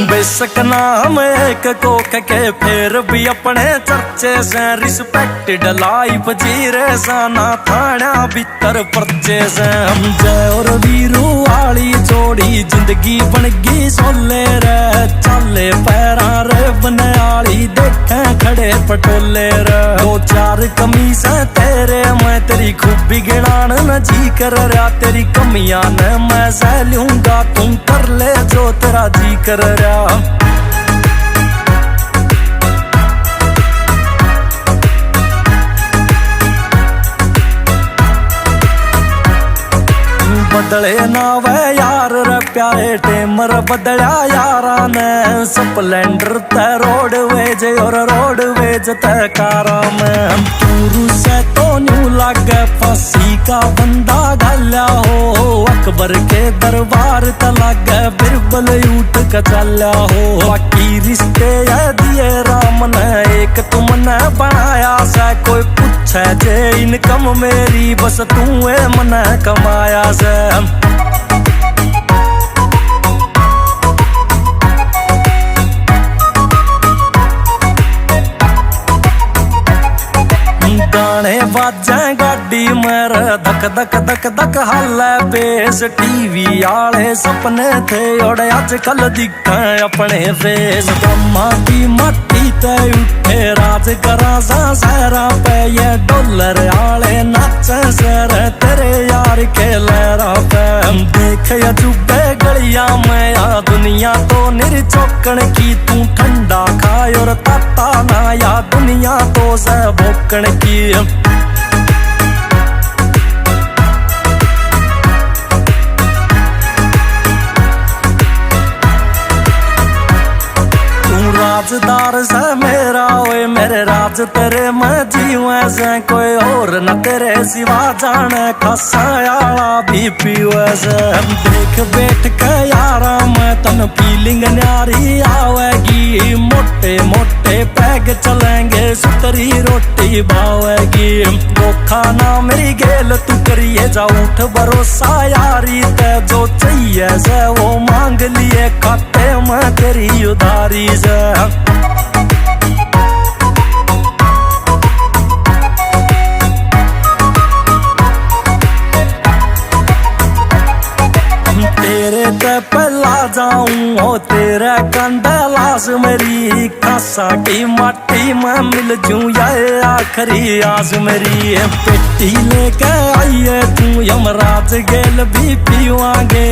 बेशक नाम एक को के फिर भी अपने चर्चे से रिस्पेक्टेड लाइफ जी रे साना थाना भीतर पर्चे से हम जय और वीरू वाली जोड़ी जिंदगी बन गई सोले रे चले पैरा रे बने आली देखे खड़े पटोले रे दो चार कमीज तेरे मैं तेरी खूबी गिनान न जी कर रहा तेरी कमियां न मैं सह लूंगा तुम कर ले जो तेरा जी कर रहा बदले ना वे यार रे प्यारे टेमर बदला यारा ने स्प्लेंडर ते रोड वेज और रोड वेज ते कारा में टूरू से तो न्यू लागे फांसी का बंदा गल्या हो अकबर के दरबार त लागे बिरबल उठ के चल्या हो बाकी रिश्ते है दिए राम ने एक तुमने बनाया से कोई पूछे जे इनकम मेरी बस तू मन कमाया से गाने बाजा गाड़ी मेरे धक धक धक धक हाले बेस टीवी आले सपने थे और आजकल दिखे अपने फेस ब्रह्मा की मट्टी ते उठे राज करा सा सहरा पे ये डॉलर आले नाचे सर तेरे यार के लहरा पे देख अजूबे गलियां में या दुनिया तो निर्चौकन की तू ठंडा खाए और ताता ना या दुनिया तो से भोकन की राजदार से मेरा ओए मेरे राज तेरे मैं जीवे से कोई और न तेरे सिवा जाने खासा याला भी पीवे से देख बैठ के यारा मैं तन फीलिंग न्यारी आवेगी मोटे मोटे पैग चलेंगे सुतरी रोटी भावेगी वो खाना मेरी गेल तू करिए जा उठ भरोसा यारी ते जो चाहिए से वो मांग लिए खाते मैं तेरी उधारी से तेरे ते पहला जाऊं ओ तेरा कंदलास मेरी खासा की माटी में मिल जूं या आखिरी आस मेरी पेटी लेके आइए तू यमराज गेल भी पीवांगे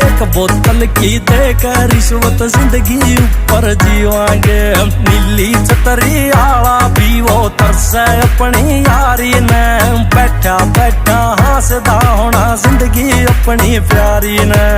एक बोतल की देकर रिश्वत जिंदगी ऊपर जीवांगे नीली छतरी आला भी वो तरसे अपनी यारी ने बैठा बैठा हंसदा होना जिंदगी अपनी प्यारी ने